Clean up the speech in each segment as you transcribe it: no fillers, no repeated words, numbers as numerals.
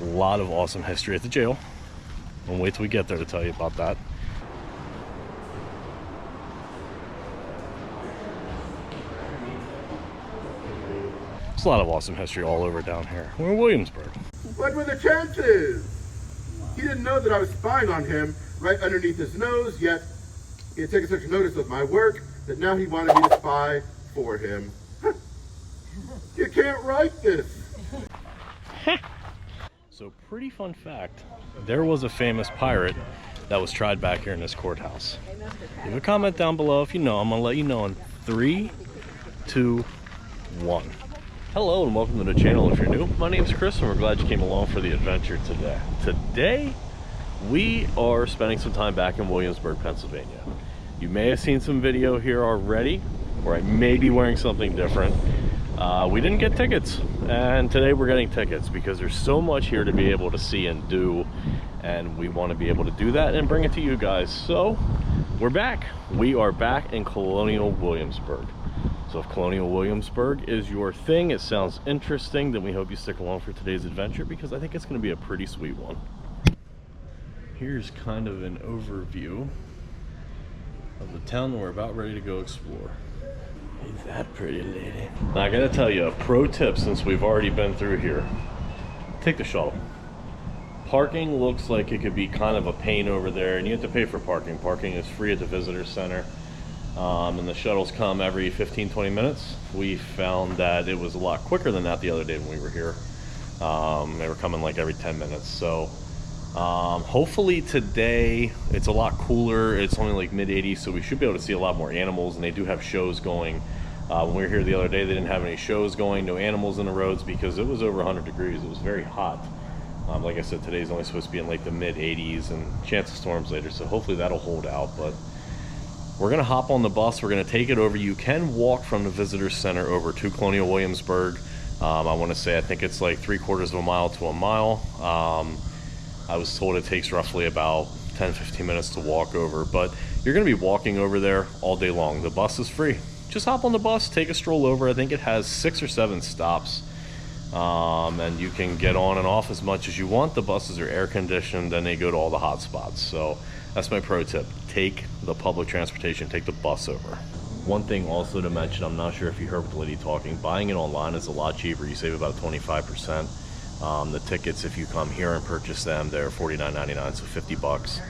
A lot of awesome history at the jail. We'll wait till we get there to tell you about that. There's a lot of awesome history all over down here. We're in Williamsburg. What were the chances? He didn't know that I was spying on him right underneath his nose, yet he had taken such notice of my work that now he wanted me to spy for him. You can't write this. So, pretty fun fact, there was a famous pirate that was tried back here in this courthouse. Leave a comment down below if you know. I'm gonna let you know in 3, 2, 1. Hello and welcome to the channel if you're new. My name's Chris and we're glad you came along for the adventure today. Today, we are spending some time back in Williamsburg, Pennsylvania. You may have seen some video here already, where I may be wearing something different. We didn't get tickets, and today we're getting tickets because there's so much here to be able to see and do, and we want to be able to do that and bring it to you guys. So we're back. We are back in Colonial Williamsburg. So if Colonial Williamsburg is your thing, it sounds interesting, then we hope you stick along for today's adventure because I think it's going to be a pretty sweet one. Here's kind of an overview of the town that we're about ready to go explore. Ain't that pretty lady? Now I gotta tell you, a pro tip since we've already been through here. Take the shuttle. Parking looks like it could be kind of a pain over there, and you have to pay for parking. Parking is free at the visitor center. And the shuttles come every 15-20 minutes. We found that it was a lot quicker than that the other day when we were here. They were coming like every 10 minutes. So hopefully today it's a lot cooler. It's only like mid-80s, so we should be able to see a lot more animals, and they do have shows going. When we were here the other day, they didn't have any shows going, no animals in the roads because it was over 100 degrees. It was very hot. Like I said, today's only supposed to be in like the mid-80s and chance of storms later, so hopefully that'll hold out. But we're gonna hop on the bus. We're gonna take it over. You can walk from the visitor center over to Colonial Williamsburg. I want to say I think it's like 3/4 of a mile to a mile. I was told it takes roughly about 10-15 minutes to walk over, but you're going to be walking over there all day long. The bus is free. Just hop on the bus, take a stroll over. I think it has 6 or 7 stops, and you can get on and off as much as you want. The buses are air conditioned, and they go to all the hot spots. So that's my pro tip. Take the public transportation, take the bus over. One thing also to mention, I'm not sure if you heard the lady talking, buying it online is a lot cheaper. You save about 25%. The tickets, if you come here and purchase them, they're $49.99, so $50.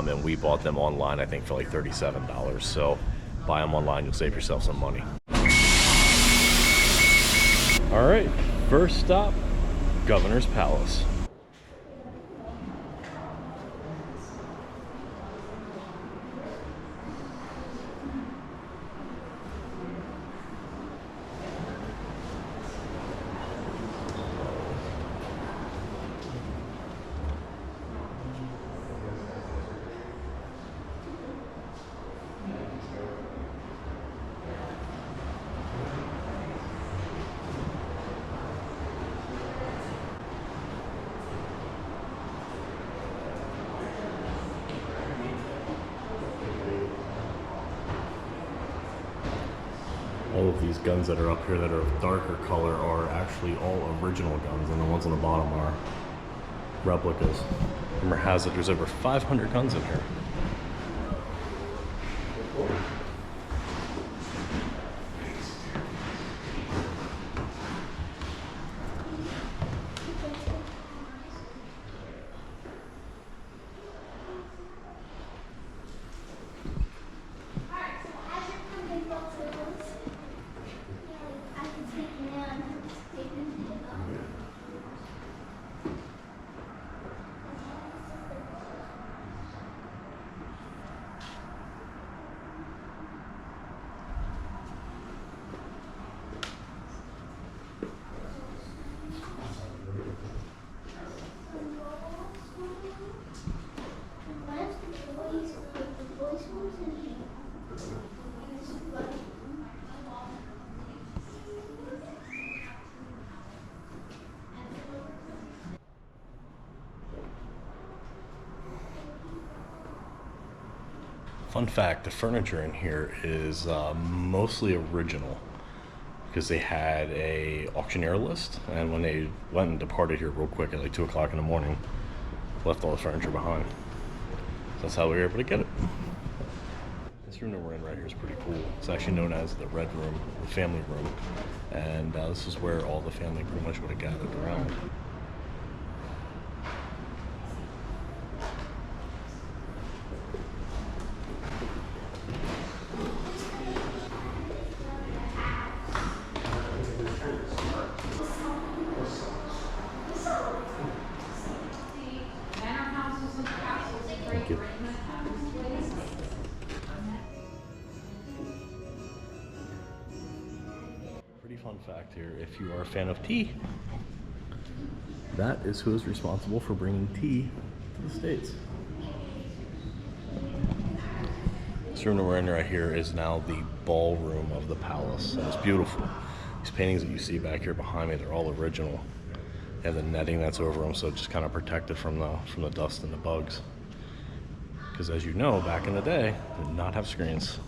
And we bought them online, I think, for like $37. So buy them online, you'll save yourself some money. All right, first stop, Governor's Palace. All of these guns that are up here that are of darker color are actually all original guns, and the ones on the bottom are replicas. Rumor has it there's over 500 guns in here. Fun fact, the furniture in here is mostly original because they had a auctioneer list, and when they went and departed here real quick at like 2 o'clock in the morning, left all the furniture behind. So that's how we were able to get it. This room that we're in right here is pretty cool. It's actually known as the Red Room, the family room, and this is where all the family pretty much would have gathered around. Thank you. Pretty fun fact here, if you are a fan of tea, that is who is responsible for bringing tea to the States. This room that we're in right here is now the ballroom of the palace, and it's beautiful. These paintings that you see back here behind me, they're all original. They have the netting that's over them, so it's just kind of protected from the dust and the bugs. Because as you know, back in the day, they did not have screens.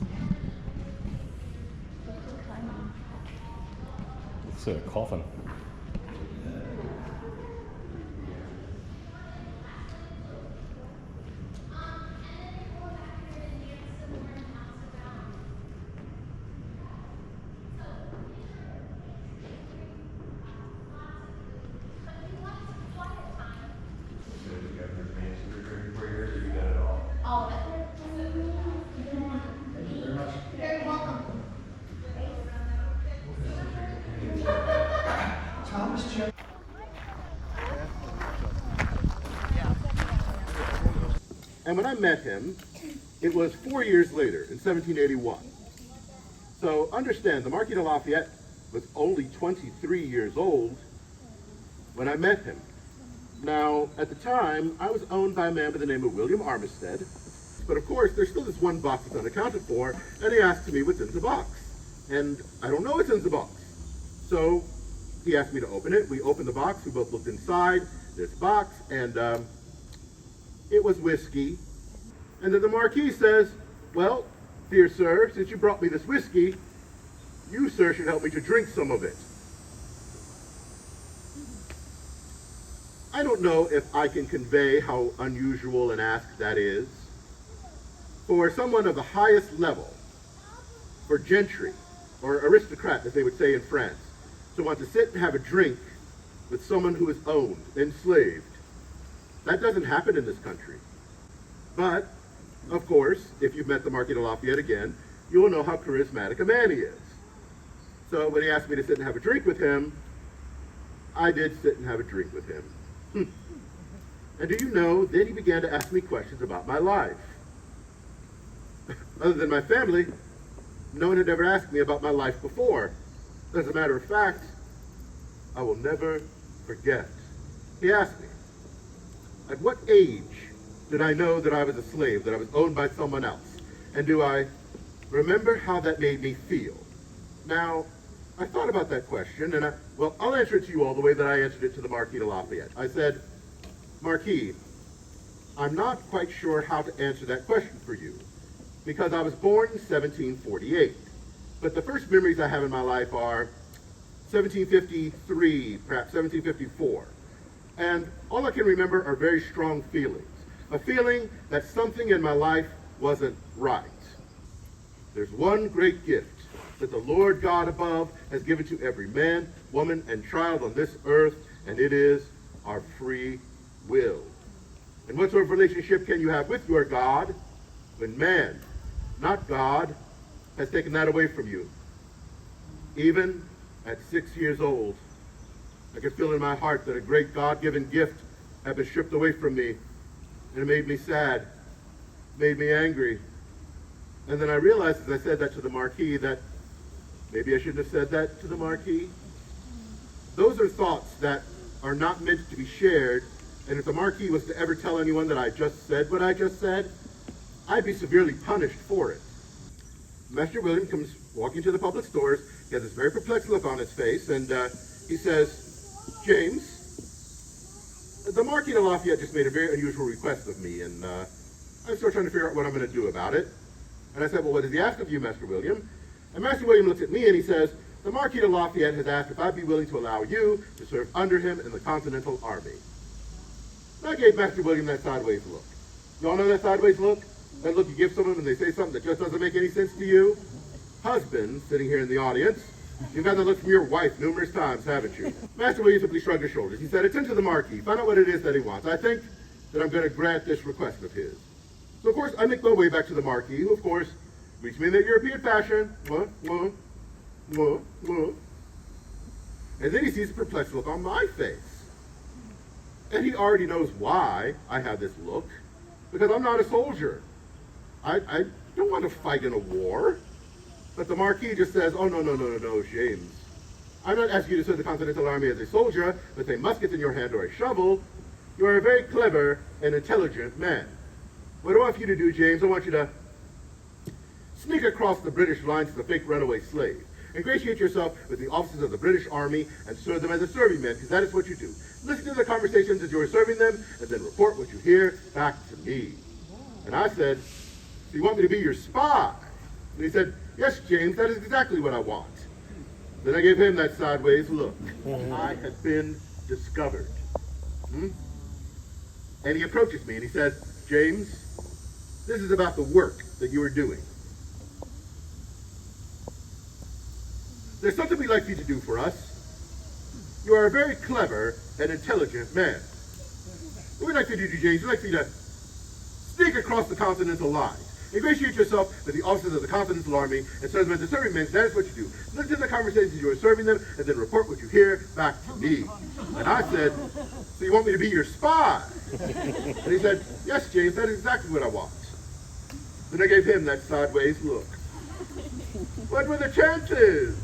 It's a coffin. All of it. Thank you very much. Very welcome. Thomas Jeff. And when I met him, it was 4 years later, in 1781. So understand, the Marquis de Lafayette was only 23 years old when I met him. Now, at the time, I was owned by a man by the name of William Armistead. But of course, there's still this one box that's unaccounted for, and he asked me what's in the box. And I don't know what's in the box. So he asked me to open it. We opened the box. We both looked inside this box, and it was whiskey. And then the Marquis says, well, dear sir, since you brought me this whiskey, you, sir, should help me to drink some of it. I don't know if I can convey how unusual an ask that is. For someone of the highest level, for gentry, or aristocrat, as they would say in France, to want to sit and have a drink with someone who is owned, enslaved. That doesn't happen in this country. But, of course, if you've met the Marquis de Lafayette again, you will know how charismatic a man he is. So when he asked me to sit and have a drink with him, I did sit and have a drink with him. And do you know, then he began to ask me questions about my life. Other than my family, no one had ever asked me about my life before. As a matter of fact, I will never forget. He asked me, at what age did I know that I was a slave, that I was owned by someone else? And do I remember how that made me feel? Now, I thought about that question, and I'll answer it to you all the way that I answered it to the Marquis de Lafayette. I said, Marquis, I'm not quite sure how to answer that question for you, because I was born in 1748. But the first memories I have in my life are 1753, perhaps 1754. And all I can remember are very strong feelings. A feeling that something in my life wasn't right. There's one great gift that the Lord God above has given to every man, woman, and child on this earth, and it is our free will. And what sort of relationship can you have with your God when man, not God, has taken that away from you? Even at 6 years old, I could feel in my heart that a great God-given gift had been stripped away from me, and it made me sad, made me angry. And then I realized as I said that to the Marquis that maybe I shouldn't have said that to the Marquis. Those are thoughts that are not meant to be shared, and if the Marquis was to ever tell anyone that I just said what I just said, I'd be severely punished for it. Master William comes walking to the public stores. He has this very perplexed look on his face, and he says, James, the Marquis de Lafayette just made a very unusual request of me, and I'm still trying to figure out what I'm going to do about it. And I said, well, what does he ask of you, Master William? And Master William looks at me and he says, The Marquis de Lafayette has asked if I'd be willing to allow you to serve under him in the Continental Army. And I gave Master William that sideways look. You all know that sideways look? That look you give someone when they say something that just doesn't make any sense to you? Husband, sitting here in the audience, you've got that look from your wife numerous times, haven't you? Master William simply shrugged his shoulders. He said, attend to the Marquis. Find out what it is that he wants. I think that I'm going to grant this request of his. So, of course, I make my way back to the Marquis, who, of course, greets me in that European fashion. And then he sees a perplexed look on my face. And he already knows why I have this look. Because I'm not a soldier. I don't want to fight in a war. But the Marquis just says, oh, no, James. I'm not asking you to serve the Continental Army as a soldier with a musket in your hand or a shovel. You are a very clever and intelligent man. What I want you to do, James, I want you to sneak across the British lines as a fake runaway slave. Ingratiate yourself with the officers of the British Army and serve them as a serving man, because that is what you do. Listen to the conversations as you are serving them, and then report what you hear back to me. And I said, so you want me to be your spy? And he said, yes, James, that is exactly what I want. Then I gave him that sideways look. I had been discovered. And he approaches me and he says, James, this is about the work that you are doing. There's something we'd like you to do for us. You are a very clever and intelligent man. What we'd like you to do, James, we'd like you to sneak across the continental line. Ingratiate yourself with the officers of the Continental Army and serve them as a serving men. That is what you do. Listen to the conversations you are serving them and then report what you hear back to me. And I said, so you want me to be your spy? And he said, yes, James, that is exactly what I want. Then I gave him that sideways look. What were the chances?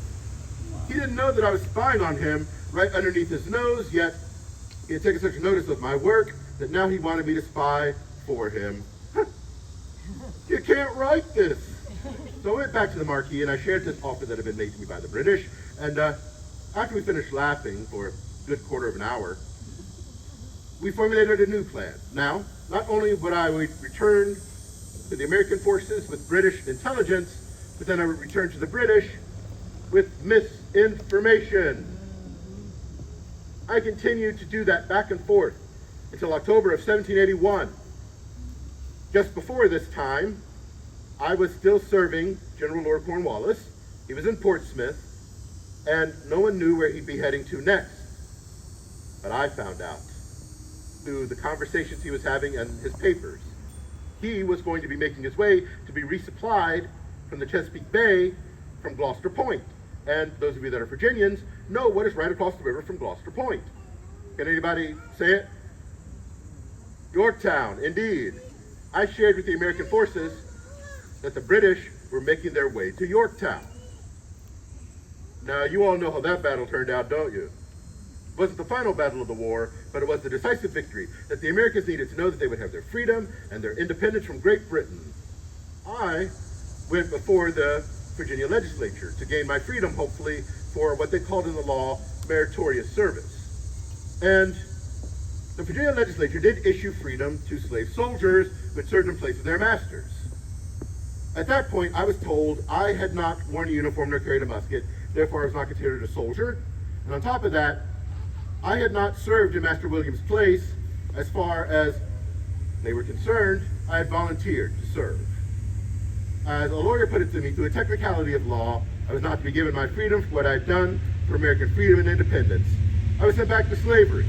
He didn't know that I was spying on him right underneath his nose, yet he had taken such notice of my work that now he wanted me to spy for him. You can't write this. So I went back to the Marquis and I shared this offer that had been made to me by the British. And after we finished laughing for a good quarter of an hour, we formulated a new plan. Now, not only would I return to the American forces with British intelligence, but then I would return to the British with misinformation. I continued to do that back and forth until October of 1781. Just before this time, I was still serving General Lord Cornwallis. He was in Portsmouth, and no one knew where he'd be heading to next. But I found out through the conversations he was having and his papers. He was going to be making his way to be resupplied from the Chesapeake Bay from Gloucester Point. And those of you that are Virginians know what is right across the river from Gloucester Point. Can anybody say it? Yorktown, indeed. I shared with the American forces that the British were making their way to Yorktown. Now, you all know how that battle turned out, don't you? It wasn't the final battle of the war, but it was the decisive victory that the Americans needed to know that they would have their freedom and their independence from Great Britain. I went before the Virginia legislature to gain my freedom, hopefully, for what they called in the law meritorious service. And the Virginia legislature did issue freedom to slave soldiers who had served in place of their masters. At that point, I was told I had not worn a uniform nor carried a musket, therefore I was not considered a soldier. And on top of that, I had not served in Master William's place. As far as they were concerned, I had volunteered to serve. As a lawyer put it to me, through a technicality of law, I was not to be given my freedom for what I had done for American freedom and independence. I was sent back to slavery.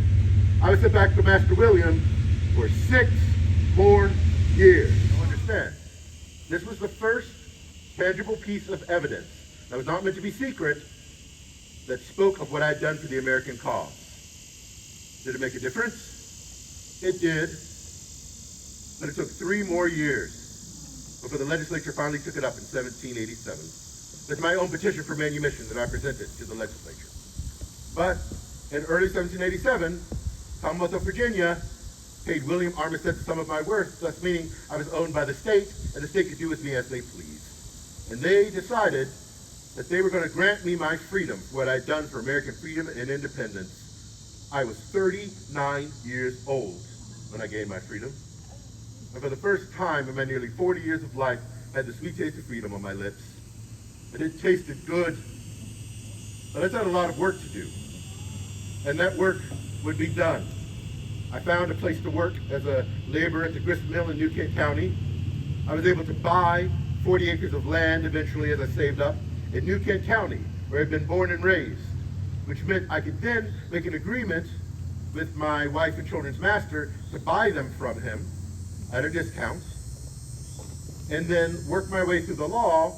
I was sent back to Master William for 6 more years. Now understand, this was the first tangible piece of evidence that was not meant to be secret that spoke of what I had done for the American cause. Did it make a difference? It did. But it took 3 more years before the legislature finally took it up in 1787. There's my own petition for manumission that I presented to the legislature. But in early 1787, Commonwealth of Virginia paid William Armistead the sum of my worth, thus meaning I was owned by the state, and the state could do with me as they pleased. And they decided that they were going to grant me my freedom for what I'd done for American freedom and independence. I was 39 years old when I gained my freedom. And for the first time in my nearly 40 years of life, I had the sweet taste of freedom on my lips. And it tasted good. but I had a lot of work to do, and that work would be done. I found a place to work as a laborer at the grist mill in New Kent County. I was able to buy 40 acres of land eventually as I saved up in New Kent County, where I'd been born and raised, which meant I could then make an agreement with my wife and children's master to buy them from him at a discount, and then work my way through the law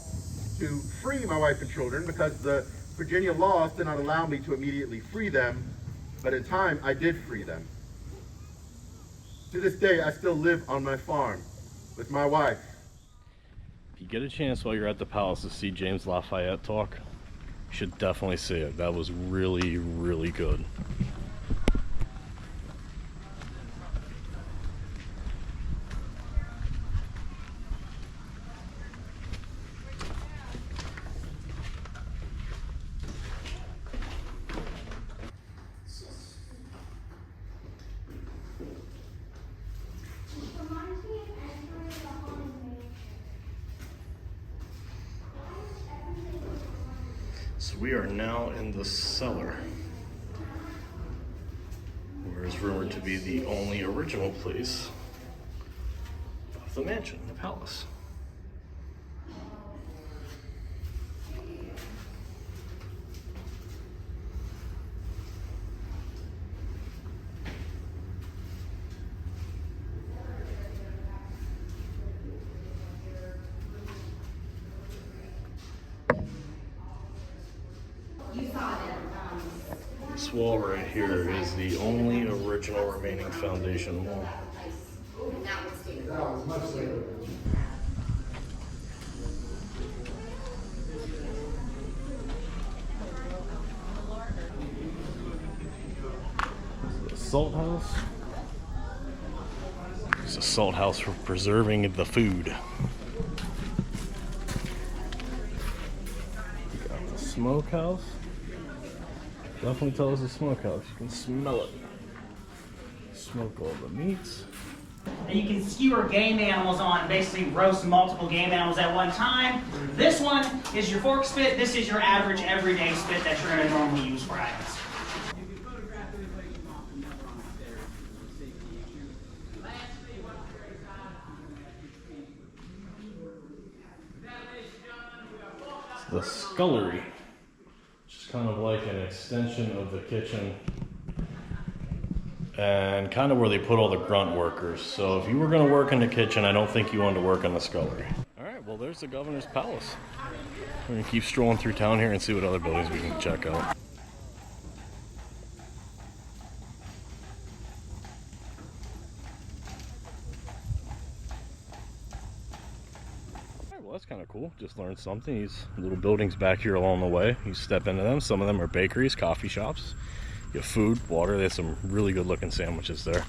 to free my wife and children, because the Virginia laws did not allow me to immediately free them, but in time I did free them. To this day, I still live on my farm with my wife. If you get a chance while you're at the palace to see James Lafayette talk, you should definitely see it. That was really, really good. So we are now in the cellar, where is rumored to be the only original place of the mansion, the palace. This wall right here is the only original remaining foundation wall. This is a salt house. It's a salt house for preserving the food. We got the smokehouse. Definitely tell us a smokehouse. You can smell it. Smoke all the meats. And you can skewer game animals on, basically roast multiple game animals at one time. This one is your fork spit. This is your average everyday spit that you're going to normally use for items. It's the scullery. Kind of like an extension of the kitchen and kind of where they put all the grunt workers. So if you were going to work in the kitchen, I don't think you wanted to work in the scullery. All right, well, there's the governor's palace. We're going to keep strolling through town here and see what other buildings we can check out. All right, well, that's kind of cool. Just learned something. These little buildings back here along the way, you step into them. Some of them are bakeries, coffee shops. You have food, water. There's some really good looking sandwiches there.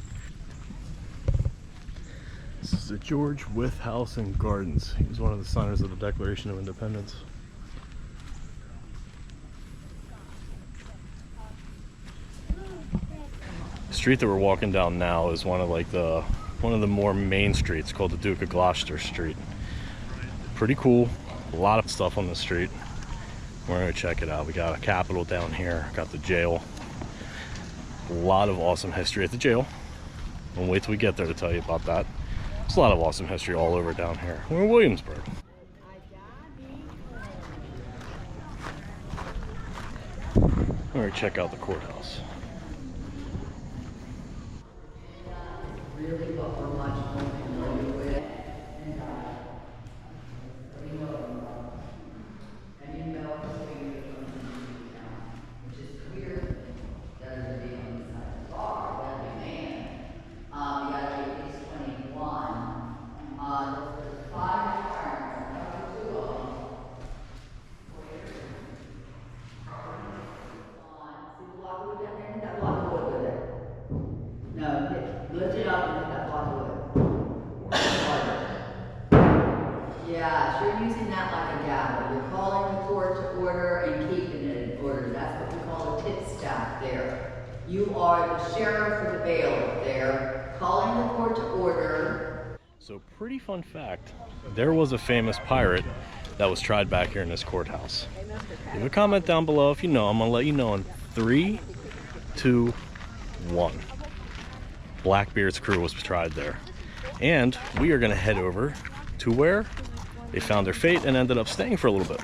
This is the George Wythe House and Gardens. He's one of the signers of the Declaration of Independence. The street that we're walking down now is one of the more main streets, called the Duke of Gloucester Street. Pretty cool. A lot of stuff on the street. We're gonna check it out. We got a Capitol down here, got the jail. A lot of awesome history at the jail. We'll wait till we get there to tell you about that. There's a lot of awesome history all over down here. We're in Williamsburg. We're gonna check out the courthouse. Really what we're much more familiar with. And you know it's being from the town, which is weird. That is a deal on the side of the bar, that man. The other is 21. There's 5 requirements, 2 of them. See the block of wood down there? Hit that block of wood with it. No, lift it up and hit that block of wood. Yeah, you're using that like a gavel. You're calling the court to order and keeping it in order. That's what we call a tipstaff there. You are the sheriff or the bailiff there, calling the court to order. So, pretty fun fact, there was a famous pirate that was tried back here in this courthouse. Leave a comment down below if you know. I'm gonna let you know in 3, 2, 1. Blackbeard's crew was tried there. And we are gonna head over to where they found their fate and ended up staying for a little bit.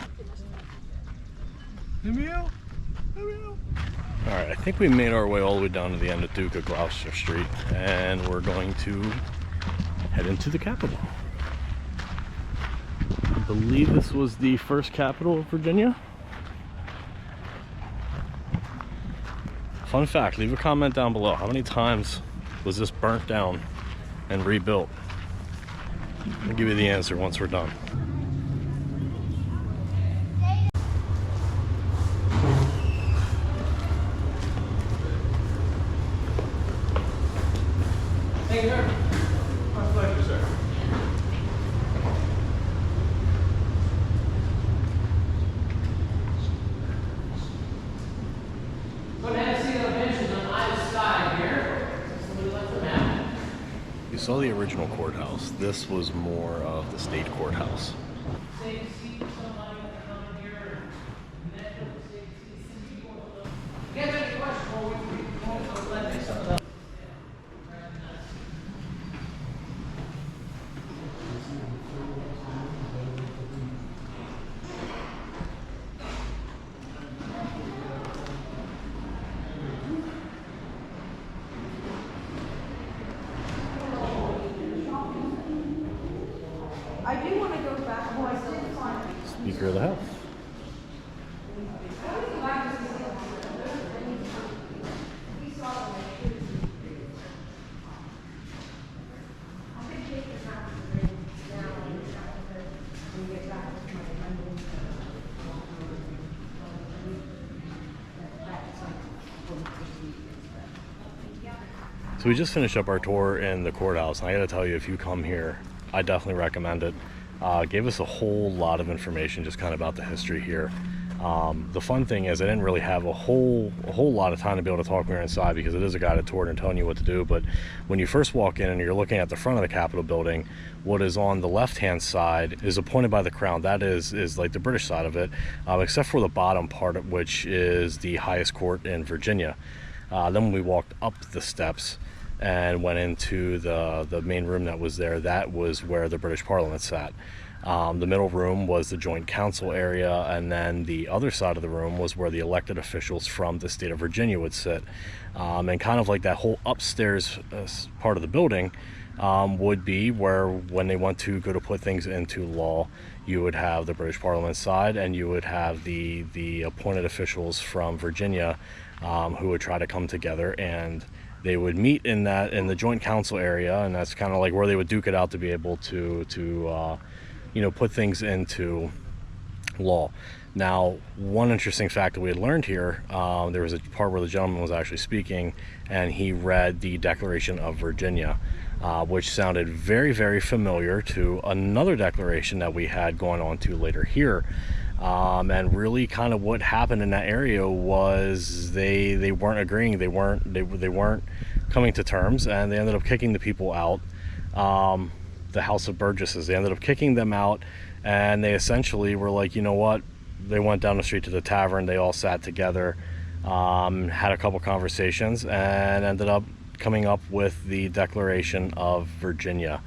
Alright, I think we made our way all the way down to the end of Duke of Gloucester Street, and we're going to head into the Capitol. I believe this was the first capital of Virginia. Fun fact, leave a comment down below. How many times was this burnt down and rebuilt? I'll give you the answer once we're done. Thank you, sir. My pleasure, sir. Go ahead and see the benches on either side here. Somebody left them out. You saw the original courthouse. This was more of the state courthouse. Say to see somebody come here and then say to see some people. You guys have any questions before we go to let some of the I do want to go back. Oh, I did find. Speaker of the House. So we just finished up our tour in the courthouse, and I gotta tell you, if you come here, I definitely recommend it. Gave us a whole lot of information just kind of about the history here. The fun thing is I didn't really have a whole lot of time to be able to talk when we were inside, because it is a guided tour and telling you what to do. But when you first walk in and you're looking at the front of the Capitol building, what is on the left-hand side is appointed by the Crown. That is like the British side of it, except for the bottom part, which is the highest court in Virginia. Then when we walked up the steps and went into the main room that was there, that was where the British Parliament sat. The middle room was the joint council area, and then the other side of the room was where the elected officials from the state of Virginia would sit. And kind of like that whole upstairs part of the building would be where, when they want to go to put things into law, you would have the British Parliament side, and you would have the appointed officials from Virginia who would try to come together, and they would meet in the joint council area, and that's kind of like where they would duke it out to be able to put things into law. Now, one interesting fact that we had learned here, there was a part where the gentleman was actually speaking, and he read the Declaration of Virginia, which sounded very, very familiar to another declaration that we had going on to later here. And really kind of what happened in that area was they weren't agreeing, they weren't coming to terms, and they ended up kicking the people out. The House of Burgesses, they ended up kicking them out, and they essentially were like, you know what, they went down the street to the tavern, they all sat together, had a couple conversations, and ended up coming up with the Declaration of Virginia,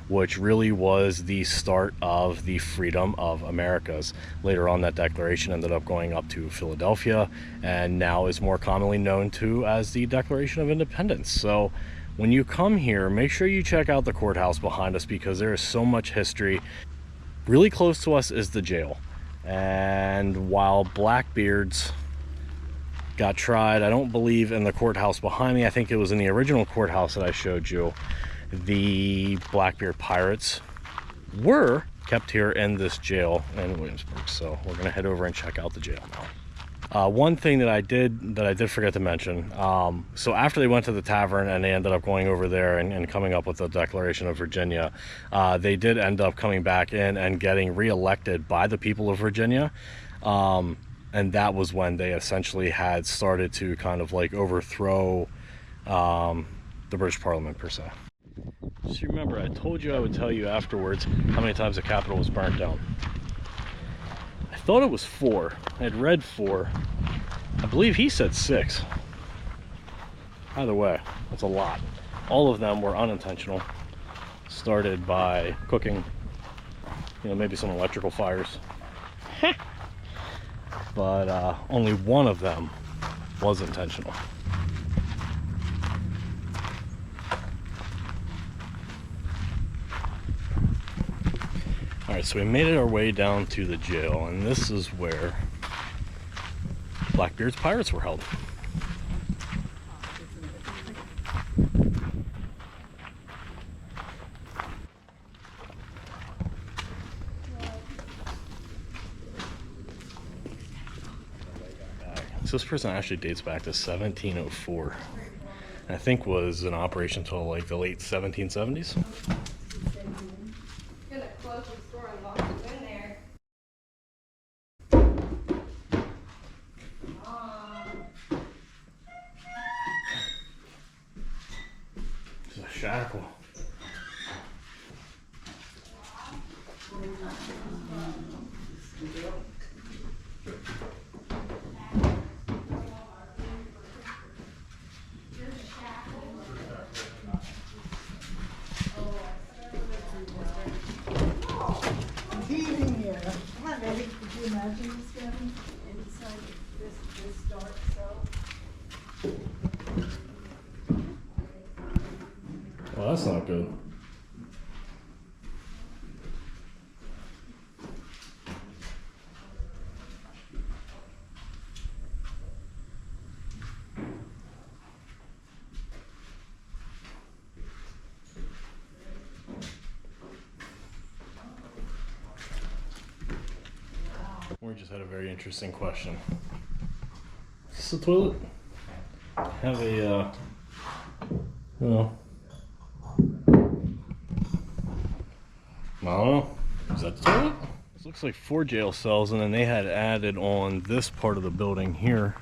which really was the start of the freedom of Americas. Later on, that declaration ended up going up to Philadelphia, and now is more commonly known to as the Declaration of Independence. So when you come here, make sure you check out the courthouse behind us, because there is so much history. Really close to us is the jail, and while Blackbeards got tried, I don't believe in the courthouse behind me, I think it was in the original courthouse that I showed you, the Blackbeard pirates were kept here in this jail in Williamsburg. So we're gonna head over and check out the jail now. One thing that I did forget to mention, so after they went to the tavern and they ended up going over there and coming up with the Declaration of Virginia, they did end up coming back in and getting re-elected by the people of Virginia, and that was when they essentially had started to kind of like overthrow the British Parliament per se. Just remember, I told you I would tell you afterwards how many times the Capitol was burnt down. I thought it was 4. I had read 4. I believe he said 6. Either way, that's a lot. All of them were unintentional. Started by cooking, you know, maybe some electrical fires. But only one of them was intentional. Alright, so we made our way down to the jail, and this is where Blackbeard's pirates were held. So this prison actually dates back to 1704. And I think was in operation until like the late 1770s. Gonna close the store and lock you in there. It's a shackle. Could you imagine this getting inside this dark cell? Well, that's not good. We just had a very interesting question. Is this a toilet? Have a, no. I don't know. Is that the toilet? This looks like 4 jail cells, and then they had added on this part of the building here.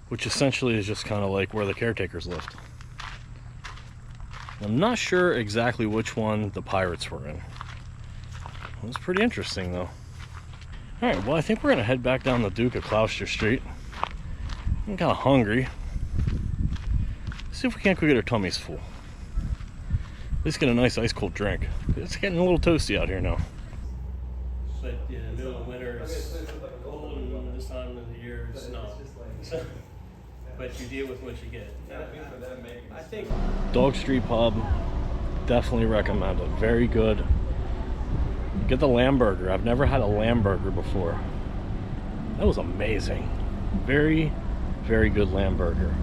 Which essentially is just kind of like where the caretakers lived. I'm not sure exactly which one the pirates were in. It was pretty interesting though. Alright, well I think we're gonna head back down the Duke of Gloucester Street. I'm kinda hungry. Let's see if we can't go get our tummies full. At least get a nice ice cold drink. It's getting a little toasty out here now. But in the middle of winter it's cold, and this time of the year it's snow. But you deal with what you get. I think Dog Street Pub, definitely recommend it. Very good. Get the lamb burger. I've never had a lamb burger before. That was amazing. Very, very good lamb burger.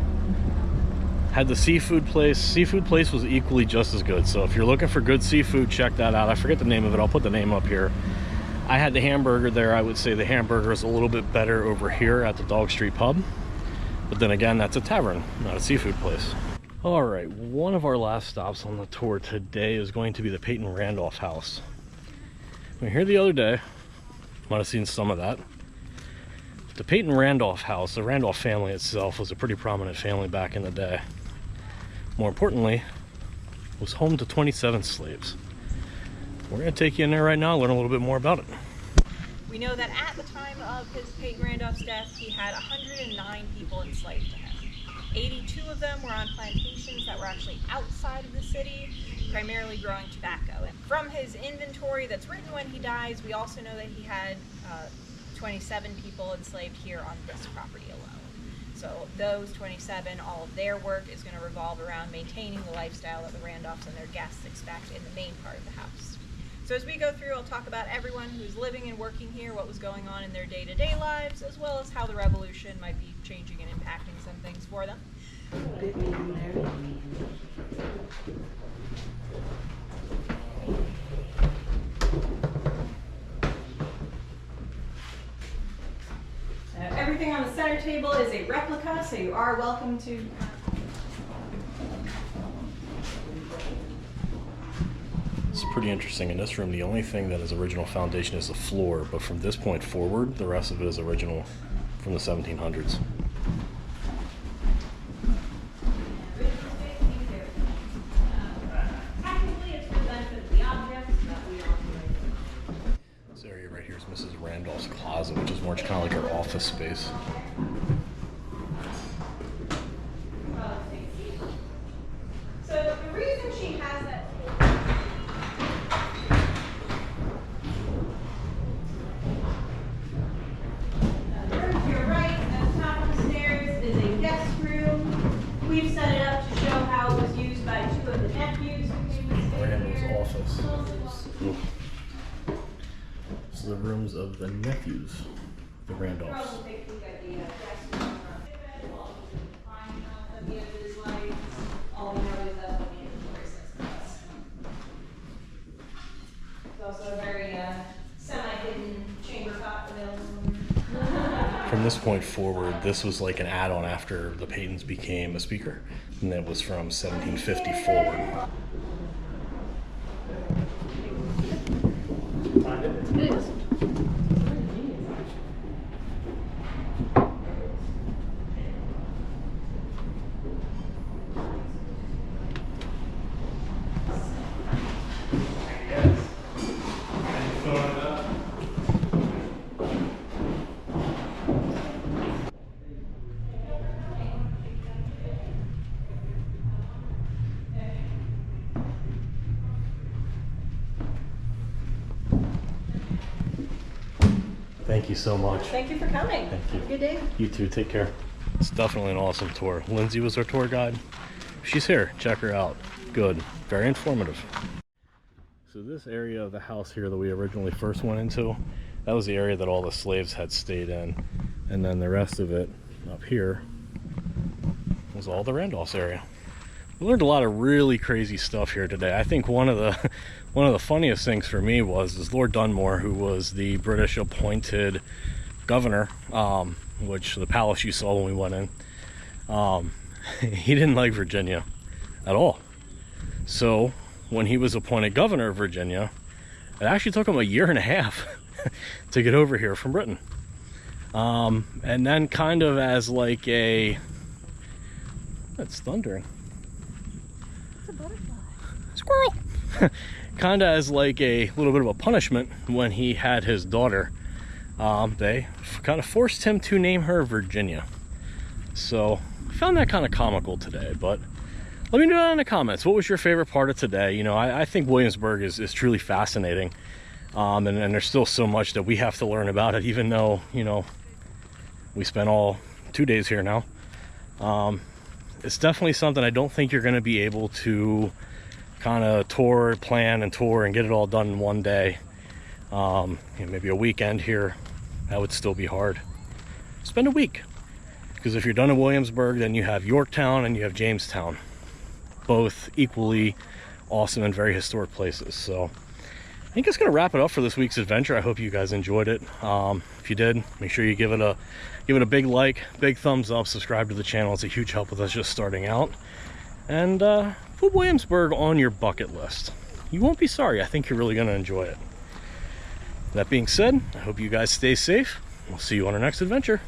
Had the seafood place. Seafood place was equally just as good. So if you're looking for good seafood, check that out. I forget the name of it. I'll put the name up here. I had the hamburger there. I would say the hamburger is a little bit better over here at the Dog Street Pub. But then again, that's a tavern, not a seafood place. All right, one of our last stops on the tour today is going to be the Peyton Randolph house. We were here the other day, might have seen some of that. The Peyton Randolph house, the Randolph family itself, was a pretty prominent family back in the day. More importantly, was home to 27 slaves. We're gonna take you in there right now and learn a little bit more about it. We know that at the time of his Peyton Randolph's death, he had 109 people enslaved to him. 82 of them were on plantations that were actually outside of the city, primarily growing tobacco. And from his inventory that's written when he dies, we also know that he had 27 people enslaved here on this property alone. So those 27, all of their work is going to revolve around maintaining the lifestyle that the Randolphs and their guests expect in the main part of the house. So as we go through, I'll talk about everyone who's living and working here, what was going on in their day-to-day lives, as well as how the revolution might be changing and impacting some things for them. Everything on the center table is a replica, so you are welcome to It's pretty interesting. In this room, the only thing that is original foundation is the floor, but from this point forward, the rest of it is original from the 1700s. terms of the nephews, the Randolphs. Also a very semi-hidden chamber pot available. From this point forward, this was like an add-on after the Paytons became a speaker, and that was from 1750 forward. It is. Thank you so much. Thank you for coming. Thank you. Good day. You too, take care. It's definitely an awesome tour. Lindsay was our tour guide. She's here, check her out. Good, very informative. So this area of the house here that we originally first went into, that was the area that all the slaves had stayed in. And then the rest of it up here was all the Randolphs area. We learned a lot of really crazy stuff here today. I think one of the funniest things for me was Lord Dunmore, who was the British appointed governor, which the palace you saw when we went in. He didn't like Virginia at all. So when he was appointed governor of Virginia, it actually took him 1.5 years to get over here from Britain. And then kind of as like a, that's thundering. It's a butterfly. Squirrel. Kind of as like a little bit of a punishment when he had his daughter, they kind of forced him to name her Virginia. So I found that kind of comical today, but let me know down in the comments, what was your favorite part of today? You know, I think Williamsburg is truly fascinating, and there's still so much that we have to learn about it, even though, you know, we spent all 2 days here now. It's definitely something I don't think you're going to be able to kind of plan and tour and get it all done in one day. You know, maybe a weekend here, that would still be hard. Spend a week, because if you're done in Williamsburg, then you have Yorktown and you have Jamestown, both equally awesome and very historic places. So I think it's gonna wrap it up for this week's adventure. I hope you guys enjoyed it. If you did, make sure you give it a big like, big thumbs up, subscribe to the channel. It's a huge help with us just starting out. And put Williamsburg on your bucket list. You won't be sorry. I think you're really going to enjoy it. That being said, I hope you guys stay safe. We'll see you on our next adventure.